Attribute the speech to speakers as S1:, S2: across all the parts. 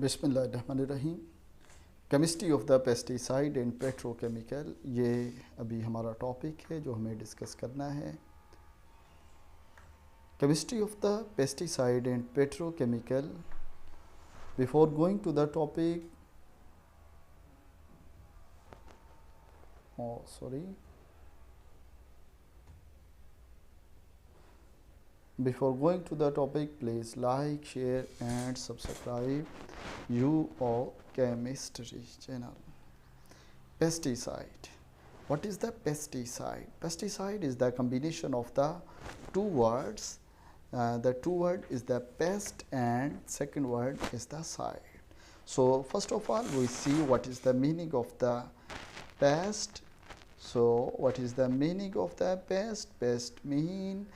S1: बिस्मिल्लाहिर्रहमानिर्रहीम। Chemistry of the pesticide and petrochemical, ये अभी हमारा टॉपिक है जो हमें डिस्कस करना है। Chemistry of the pesticide and petrochemical. Before going to the topic, sorry, before going to the topic, please like, share and subscribe you or chemistry channel. Pesticide. What is the pesticide? Pesticide is the combination of the two words. The two word is the pest and second word is the side. So first of all we see what is the meaning of the pest. So what is the meaning of the pest? Pest mean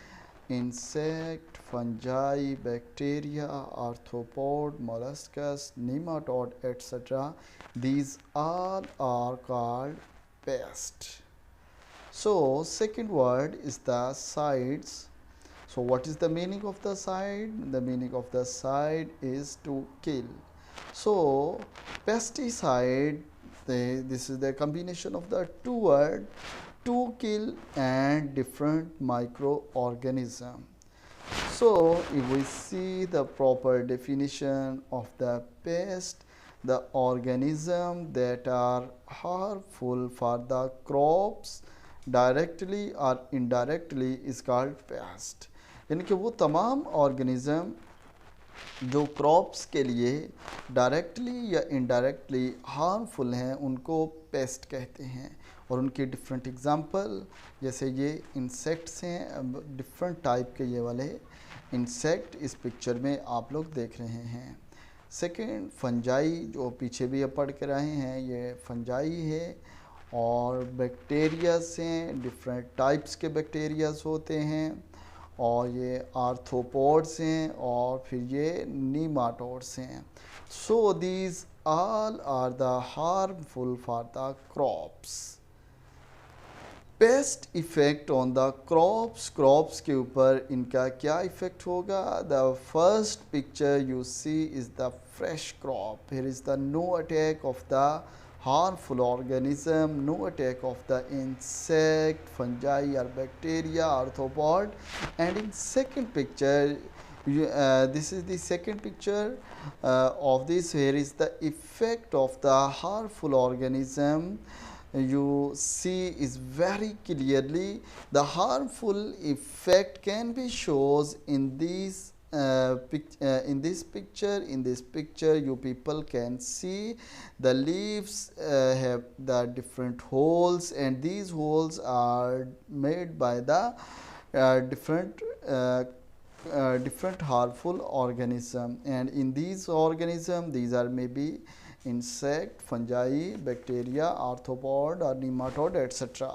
S1: insect, fungi, bacteria, arthropod, molluscus, nematode, etc. These all are called pest. So second word is the sides. So what is the meaning of the side? The meaning of the side is to kill. So pesticide, this is the combination of the two word, to kill and different microorganism. So if we see the proper definition of the pest, the organism that are harmful for the crops directly or indirectly is called pest. यानी कि वो तमाम organism जो crops के लिए directly या indirectly harmful हैं उनको पेस्ट कहते हैं। और उनके डिफरेंट एग्जांपल, जैसे ये इंसेक्ट्स हैं, डिफरेंट टाइप के ये वाले इंसेक्ट इस पिक्चर में आप लोग देख रहे हैं। सेकेंड, फंजाई, जो पीछे भी अब पढ़ के रहे हैं, ये फंजाई है। और बैक्टीरियाज हैं, डिफरेंट टाइप्स के बैक्टीरियाज होते हैं। और ये आर्थ्रोपोड्स हैं और फिर ये नीमाटोड्स हैं। So these all are the harmful for the crops. Pest effect on the crops, crops के ऊपर इनका क्या इफेक्ट होगा? The first picture you see is the fresh crop. Here is the no attack of the harmful organism, no attack of the insect, fungi or bacteria, arthropod. And in second picture, this is the second picture of this. Here is the effect of the harmful organism. You see is very clearly the harmful effect can be shows in these in this picture you people can see the leaves have the different holes, and these holes are made by the different harmful organism. And in these organism, these are maybe insect, fungi, bacteria, arthropod or nematode, etc.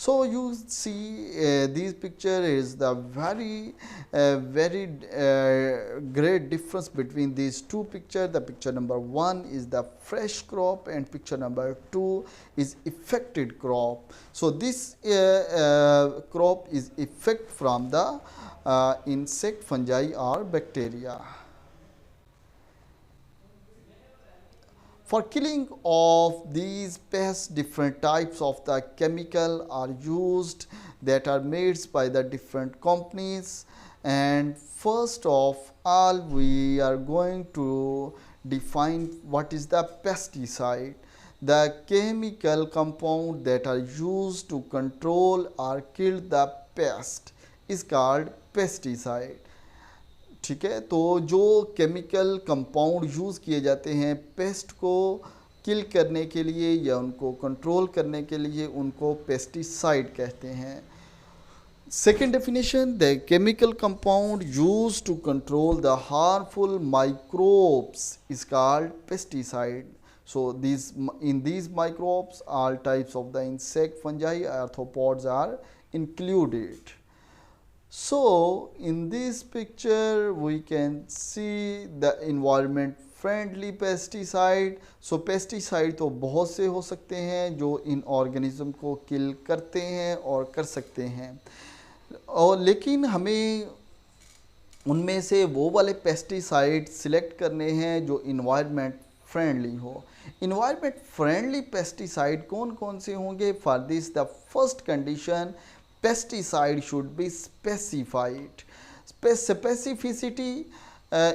S1: So you see this picture is the very great difference between these two pictures. The picture number 1 is the fresh crop and picture number 2 is affected crop. So this crop is effect from the insect, fungi or bacteria. For killing of these pests, different types of the chemical are used that are made by the different companies. And first of all, we are going to define what is the pesticide. The chemical compound that are used to control or kill the pest is called pesticide. ठीक है, तो जो chemical compound use किए जाते हैं paste को किल करने के लिए या उनको कंट्रोल करने के लिए, उनको पेस्टिसाइड कहते हैं। Second definition, the chemical compound use to control the harmful microbes is called pesticide. So in these microbes, all types of the insect, fungi, arthropods are included. So in this picture we can see the environment friendly pesticide. So pesticide तो बहुत से हो सकते हैं जो इन organism को किल करते हैं और कर सकते हैं, और लेकिन हमें उनमें से वो वाले पेस्टिसाइड सिलेक्ट करने हैं जो इन्वायरमेंट फ्रेंडली हो। इन्वायरमेंट फ्रेंडली पेस्टिसाइड कौन कौन से होंगे? For this the first condition, pesticide should be specified. Specificity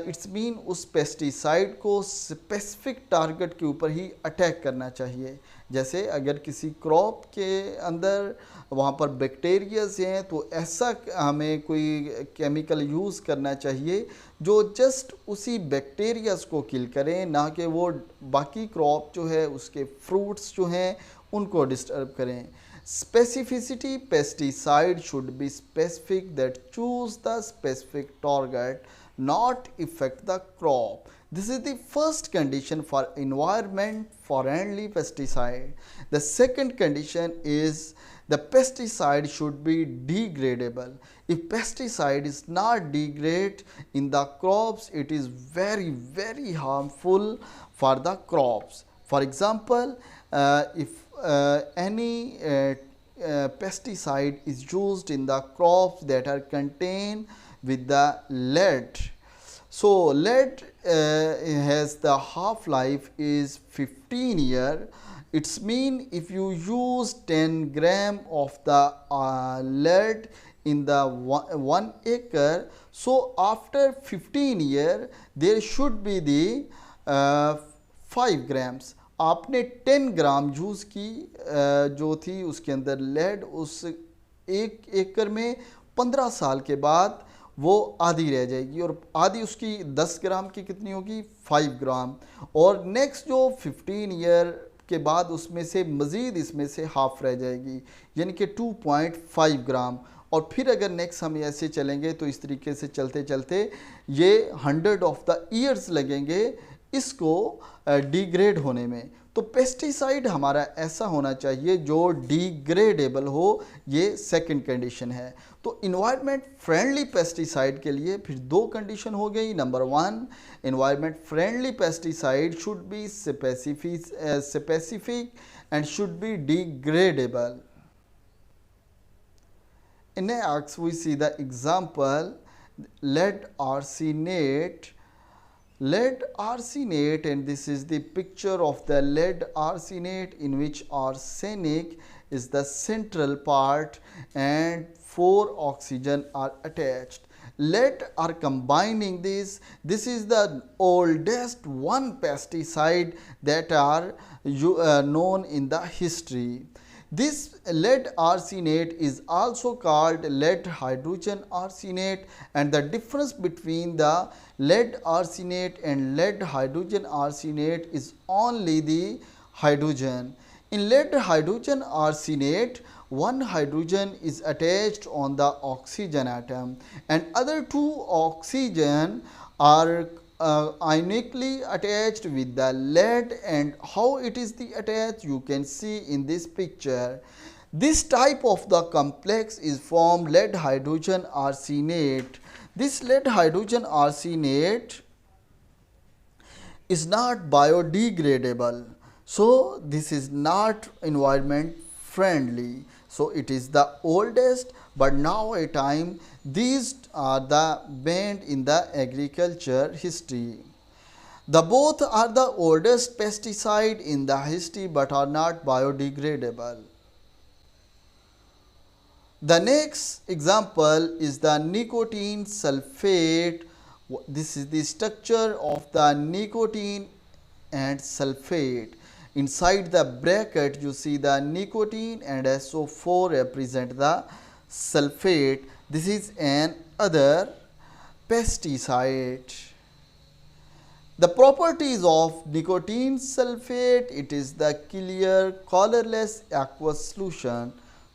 S1: it's mean उस पेस्टिसाइड को स्पेसिफिक टारगेट के ऊपर ही अटैक करना चाहिए। जैसे अगर किसी क्रॉप के अंदर वहाँ पर बैक्टीरियाज हैं तो ऐसा हमें कोई केमिकल यूज़ करना चाहिए जो जस्ट उसी बैक्टीरियाज को किल करें, ना कि वो बाकी क्रॉप जो है उसके फ्रूट्स जो हैं उनको डिस्टर्ब करें। Specificity, pesticide should be specific that choose the specific target, not affect the crop. This is the first condition for environment friendly pesticide. The second condition is the pesticide should be degradable. If pesticide is not degrade in the crops, it is very harmful for the crops. For example, if any pesticide is used in the crops that are contained with the lead. So lead has the half life is 15 year. It's mean if you use 10 gram of the lead in the 1 acre, so after 15 year there should be the 5 grams. आपने 10 ग्राम use की जो थी उसके अंदर lead, उस 1 एकड़ में 15 साल के बाद वो आधी रह जाएगी और आधी उसकी 10 ग्राम की कितनी होगी? 5 ग्राम। और नेक्स्ट जो 15 ईयर के बाद उसमें से मज़ीद इसमें से हाफ रह जाएगी, यानी कि 2.5 ग्राम। और फिर अगर नेक्स्ट हम ऐसे चलेंगे तो इस तरीके से चलते चलते ये 100 ऑफ द ईयर्स लगेंगे इसको डिग्रेड होने में। तो पेस्टिसाइड हमारा ऐसा होना चाहिए जो डिग्रेडेबल हो, ये सेकंड कंडीशन है। तो इन्वायरमेंट फ्रेंडली पेस्टिसाइड के लिए फिर 2 कंडीशन हो गई। Number 1, environment friendly pesticide should be specific and should be degradable. In Next we see the example lead arsenate. Lead arsenate, and this is the picture of the lead arsenate in which arsenic is the central part and 4 oxygen are attached. Lead are combining this. This is the oldest one pesticide that are known in the history. This lead arsenate is also called lead hydrogen arsenate, and the difference between the lead arsenate and lead hydrogen arsenate is only the hydrogen. In lead hydrogen arsenate, one hydrogen is attached on the oxygen atom and other 2 oxygen are ionically attached with the lead. And how it is the attached you can see in this picture. This type of the complex is formed lead hydrogen arsenate. This lead hydrogen arsenate is not biodegradable, so this is not environment friendly. So it is the oldest, but now a time these are the banned in the agriculture history. The both are the oldest pesticide in the history but are not biodegradable. The next example is the nicotine sulfate. This is the structure of the nicotine and sulfate. Inside the bracket you see the nicotine and SO4 represent the sulfate. This is an other pesticide. The properties of nicotine sulfate, it is the clear colorless aqueous solution,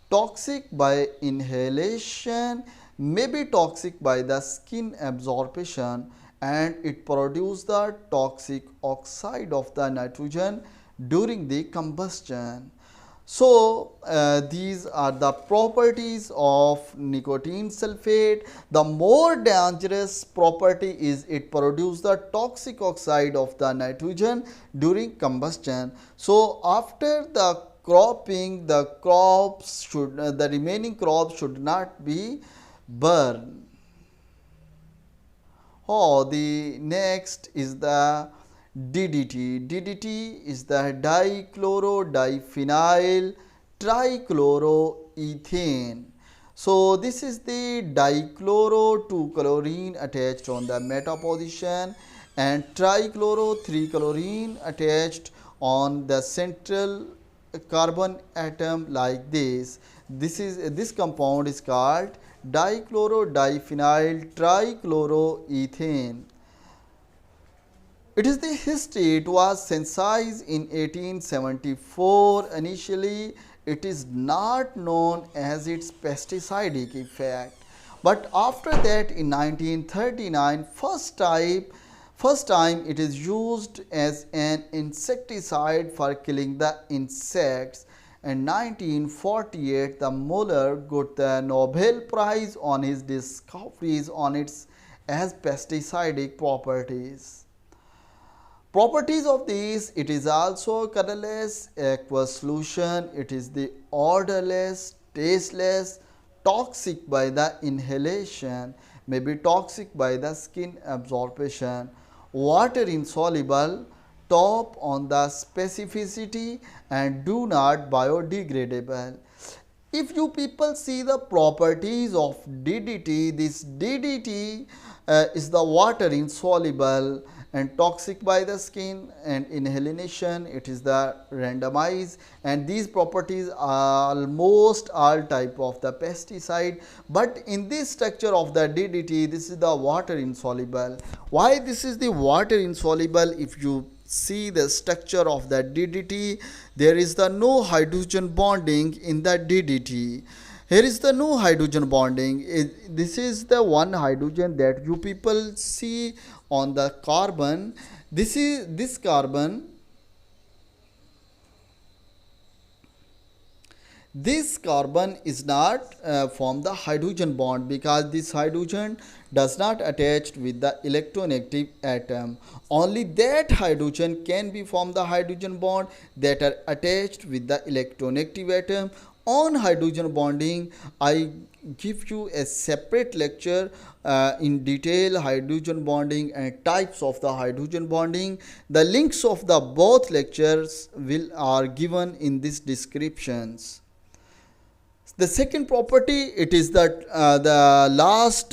S1: toxic by inhalation, may be toxic by the skin absorption, and it produces the toxic oxide of the nitrogen during the combustion. So these are the properties of nicotine sulfate. The more dangerous property is it produces the toxic oxide of the nitrogen during combustion. So after the cropping, the crops should the remaining crops should not be burned. Oh, the next is the DDT. DDT is the dichloro-diphenyl trichloroethane. So this is the dichloro 2 chlorine attached on the meta position and trichloro 3 chlorine attached on the central carbon atom like this. This compound is called dichloro-diphenyl trichloroethane. It is the history. It was synthesized in 1874. Initially, it is not known as its pesticidic effect. But after that, in 1939, first time it is used as an insecticide for killing the insects. In 1948, the Muller got the Nobel Prize on his discoveries on its as pesticidic properties. Properties of these: it is also colorless, aqueous solution, it is the odorless, tasteless, toxic by the inhalation, may be toxic by the skin absorption, water insoluble, top on the specificity, and do not biodegradable. If you people see the properties of DDT, this DDT is the water insoluble and toxic by the skin and inhalation, it is the randomized, and these properties are almost all type of the pesticide. But in this structure of the DDT, this is the water insoluble. Why this is the water insoluble? If you see the structure of the DDT, there is the no hydrogen bonding in the DDT. Here is the no hydrogen bonding. This is the one hydrogen that you people see on the carbon. This carbon. This carbon is not from the hydrogen bond, because this hydrogen does not attach with the electronegative atom. Only that hydrogen can be from the hydrogen bond that are attached with the electronegative atom. On hydrogen bonding, I give you a separate lecture in detail, hydrogen bonding and types of the hydrogen bonding. The links of the both lectures are given in these descriptions. The second property, it is that the last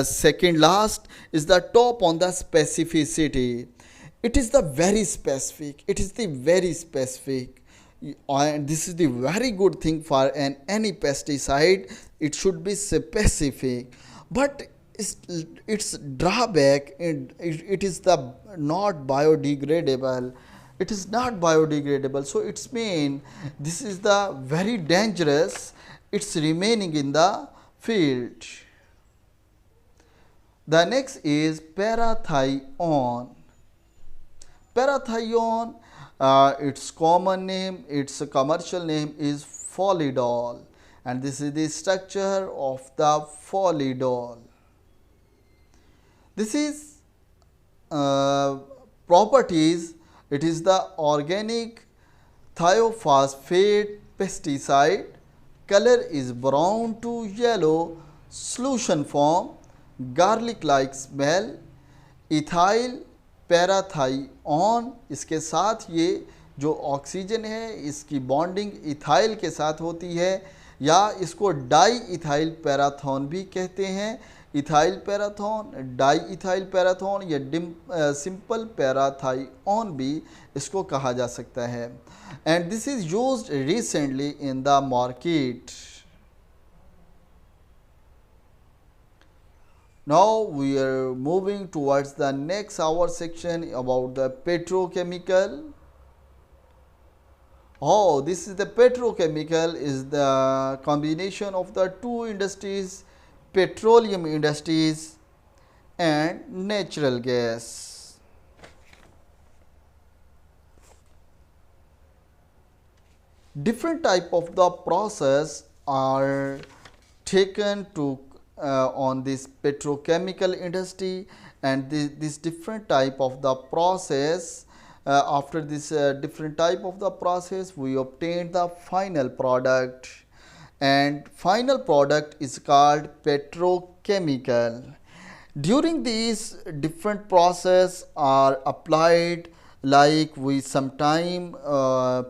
S1: second last is the top on the specificity. It is the very specific. It is the very specific. And this is the very good thing for any pesticide. It should be specific, but its drawback, it is the not biodegradable. It is not biodegradable, so it's mean this is the very dangerous. It's remaining in the field. The next is parathion. Parathion, its common name, its commercial name is Folidol, and this is the structure of the Folidol. This is properties. It is the organic thiophosphate pesticide. Color is brown to yellow. Solution form garlic-like smell. Ethyl पैराथाइऑन, इसके साथ ये जो oxygen है इसकी bonding ethyl के साथ होती है, या इसको डाई इथाइल पैराथॉन भी कहते हैं. इथाइल पैराथॉन, डाई इथाइल पैराथॉन या सिंपल पैराथाइऑन भी इसको कहा जा सकता है. And this is used recently in the market. Now we are moving towards the next our section about the petrochemical. Oh, this is the petrochemical is the combination of the two industries, petroleum industries and natural gas. Different type of the process are taken to on this petrochemical industry, and this different type of the process, after this different type of the process we obtain the final product, and final product is called petrochemical. During these different process are applied, like we sometime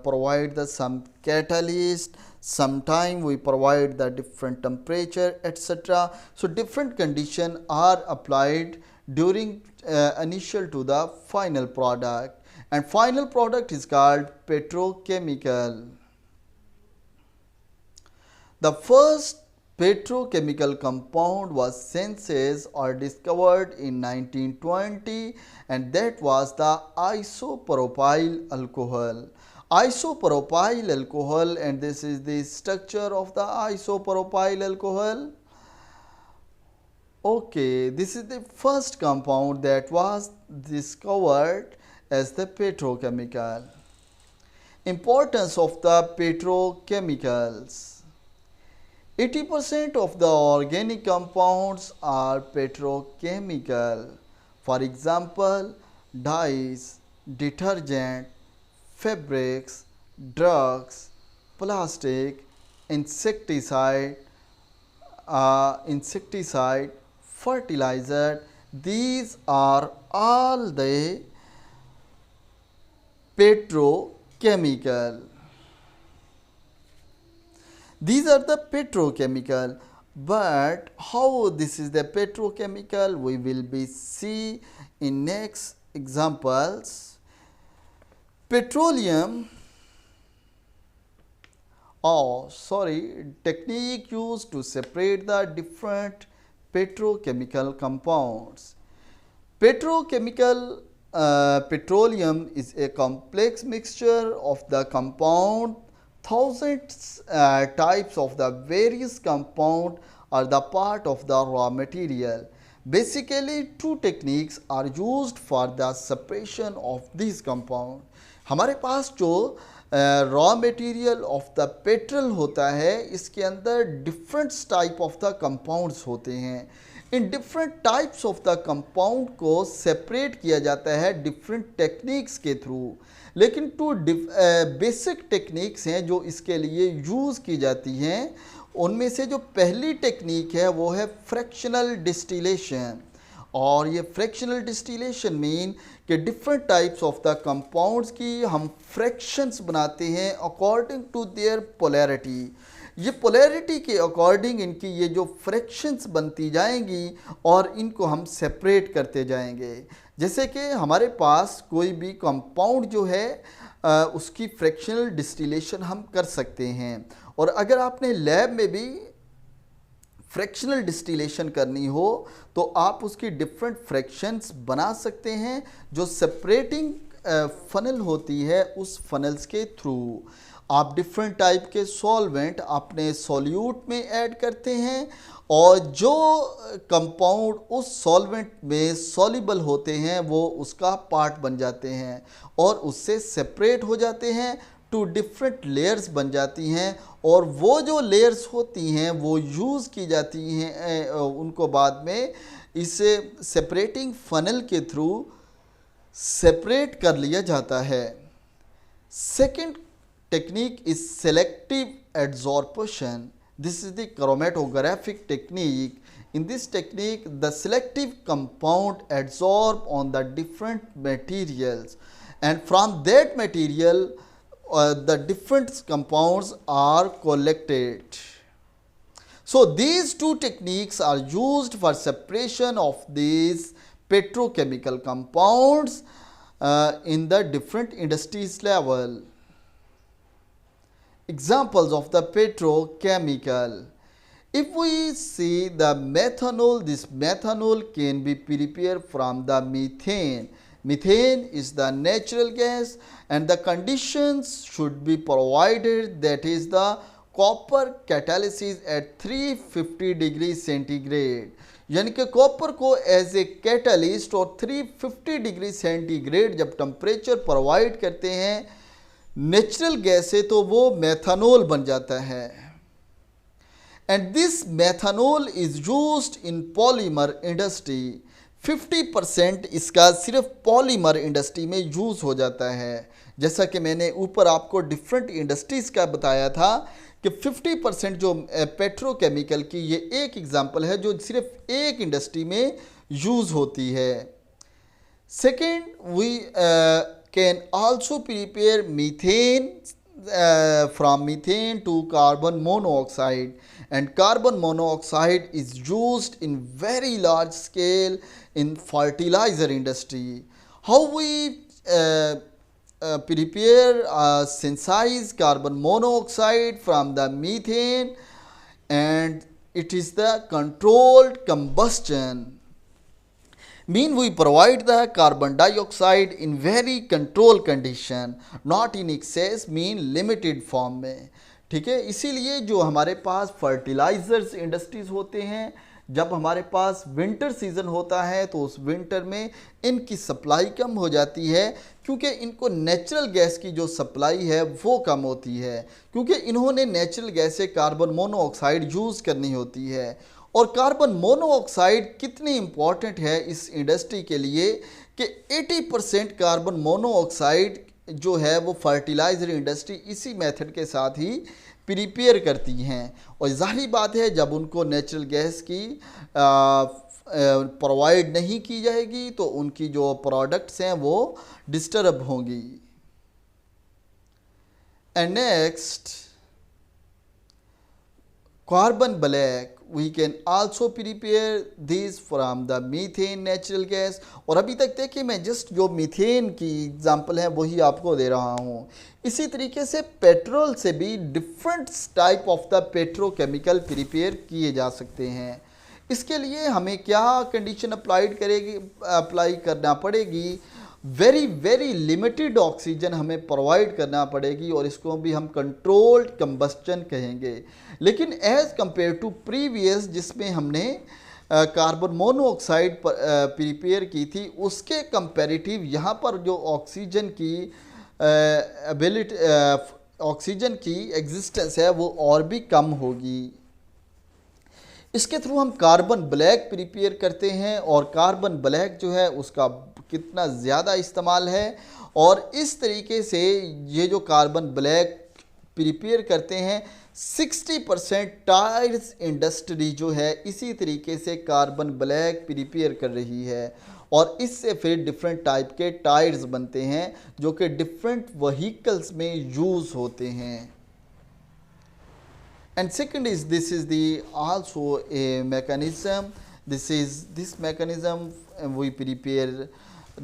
S1: provide the some catalyst, sometime we provide the different temperature, etc. So different condition are applied during initial to the final product, and final product is called petrochemical. The first petrochemical compound was synthesized or discovered in 1920, and that was the isopropyl alcohol. Isopropyl alcohol, and this is the structure of the isopropyl alcohol. Okay, this is the first compound that was discovered as the petrochemical. Importance of the petrochemicals. 80% of the organic compounds are petrochemical. For example, dyes, detergent, fabrics, drugs, plastic, insecticide, fertilizer. These are all the petrochemical. These are the petrochemical, but how this is the petrochemical we will be see in next examples. Petroleum, technique used to separate the different petrochemical compounds. Petroleum is a complex mixture of the compound. Thousands types of the various compound are the part of the raw material. Basically, two techniques are used for the separation of these compound. हमारे पास जो raw material of the petrol होता है, इसके अंदर different type of the compounds होते हैं. In different types of the compound को separate किया जाता है डिफरेंट टेक्निक्स के थ्रू. लेकिन टू बेसिक टेक्निक्स हैं जो इसके लिए यूज़ की जाती हैं. उनमें से जो पहली टेक्निक है वो है फ्रैक्शनल डिस्टिलेशन. और ये फ्रैक्शनल डिस्टिलेशन मीन कि different types of the compounds की हम फ्रैक्शंस बनाते हैं अकॉर्डिंग टू देयर पोलैरिटी. ये पोलैरिटी के अकॉर्डिंग इनकी ये जो फ्रैक्शंस बनती जाएंगी और इनको हम सेपरेट करते जाएंगे. जैसे कि हमारे पास कोई भी कंपाउंड जो है उसकी फ्रैक्शनल डिस्टिलेशन हम कर सकते हैं. और अगर आपने लैब में भी फ्रैक्शनल डिस्टिलेशन करनी हो तो आप उसकी डिफरेंट फ्रैक्शंस बना सकते हैं जो सेपरेटिंग फनल होती है. उस फनल्स के थ्रू आप डिफरेंट टाइप के सॉल्वेंट अपने सॉल्यूट में ऐड करते हैं और जो कंपाउंड उस सॉल्वेंट में सॉल्युबल होते हैं वो उसका पार्ट बन जाते हैं और उससे सेपरेट हो जाते हैं. टू डिफरेंट लेयर्स बन जाती हैं और वो जो लेयर्स होती हैं वो यूज़ की जाती हैं. उनको बाद में इसे सेपरेटिंग फनल के थ्रू सेपरेट कर लिया जाता है. Second technique is selective adsorption. This is the chromatographic technique. In this technique, the selective compound adsorb on the different materials, and from that material, the different compounds are collected. So these two techniques are used for separation of these petrochemical compounds in the different industries level. Examples of the petrochemical. If we see the methanol, this methanol can be prepared from the methane. Methane is the natural gas and the conditions should be provided, that is the copper catalysis at 350 degree centigrade. यानी कि copper को as a catalyst और 350 degree centigrade जब temperature provide करते हैं natural gas से तो वो मेथनॉल बन जाता है. And this methanol is used in polymer industry. 50% इसका सिर्फ पॉलीमर इंडस्ट्री में यूज़ हो जाता है. जैसा कि मैंने ऊपर आपको डिफरेंट इंडस्ट्रीज़ का बताया था कि 50% जो पेट्रोकेमिकल की ये एक एग्जांपल है जो सिर्फ एक इंडस्ट्री में यूज़ होती है। Second, we can also prepare methane from methane to carbon monoxide, and carbon monoxide is used in very large scale in fertilizer industry. How we prepare synthesize carbon monoxide from the methane, and it is the controlled combustion. Mean we provide the carbon dioxide in very control condition, not in excess, mean limited form में, ठीक है। इसीलिए जो हमारे पास fertilisers industries होते हैं, जब हमारे पास विंटर सीजन होता है तो उस विंटर में इनकी सप्लाई कम हो जाती है, क्योंकि इनको नेचुरल गैस की जो सप्लाई है वो कम होती है, क्योंकि इन्होंने नेचुरल गैस से कार्बन मोनोऑक्साइड यूज़ करनी होती है। और कार्बन मोनोऑक्साइड कितनी इम्पॉर्टेंट है इस इंडस्ट्री के लिए कि 80% कार्बन मोनोऑक्साइड जो है वो फर्टिलाइज़र इंडस्ट्री इसी मेथड के साथ ही प्रिपेयर करती हैं। और ज़ाहिर बात है जब उनको नेचुरल गैस की प्रोवाइड नहीं की जाएगी तो उनकी जो प्रोडक्ट्स हैं वो डिस्टर्ब होंगी। And next, carbon black, we can also prepare this from the methane natural gas। और अभी तक देखिए मैं जस्ट जो मीथेन की एग्जांपल है वही आपको दे रहा हूँ। इसी तरीके से पेट्रोल से भी different type of the petrochemical prepare किए जा सकते हैं। इसके लिए हमें क्या कंडीशन अप्लाई करना पड़ेगी, वेरी लिमिटेड ऑक्सीजन हमें प्रोवाइड करना पड़ेगी, और इसको भी हम कंट्रोल्ड कंबस्टन कहेंगे। लेकिन एज़ कंपेयर टू प्रीवियस जिसमें हमने कार्बन मोनोऑक्साइड प्रिपेयर की थी, उसके कंपैरेटिव यहाँ पर जो ऑक्सीजन की एबिलिटी ऑक्सीजन की एग्जिस्टेंस है वो और भी कम होगी। इसके थ्रू हम कार्बन ब्लैक प्रिपेयर करते हैं, और कार्बन ब्लैक जो है उसका कितना ज़्यादा इस्तेमाल है। और इस तरीके से ये जो कार्बन ब्लैक प्रिपेयर करते हैं 60% टायर्स इंडस्ट्री जो है इसी तरीके से कार्बन ब्लैक प्रिपेयर कर रही है, और इससे फिर डिफरेंट टाइप के टायर्स बनते हैं जो कि डिफरेंट व्हीकल्स में यूज़ होते हैं। And second is, this is the also a mechanism, this mechanism we prepare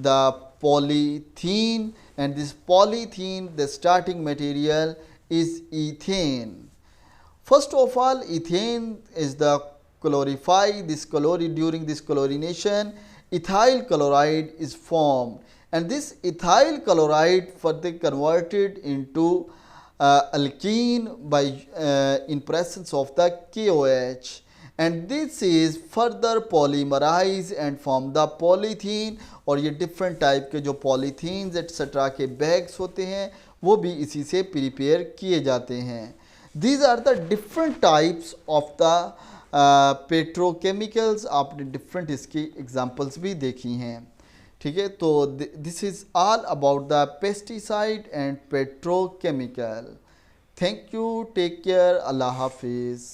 S1: the polythene, and this polythene the starting material is ethane. First of all, ethane is the during this chlorination ethyl chloride is formed, and this ethyl chloride further converted into alkene by in presence of the KOH, and this is further polymerized and form the polythene। और ये different type के जो polythenes etcetera के bags होते हैं वो भी इसी से प्रिपेयर किए जाते हैं। These are the different types of the petrochemicals. आपने डिफरेंट इसकी एग्जांपल्स भी देखी हैं, ठीक है। तो this is all about the pesticide and petrochemical. Thank you, take care, अल्लाह हाफिज़।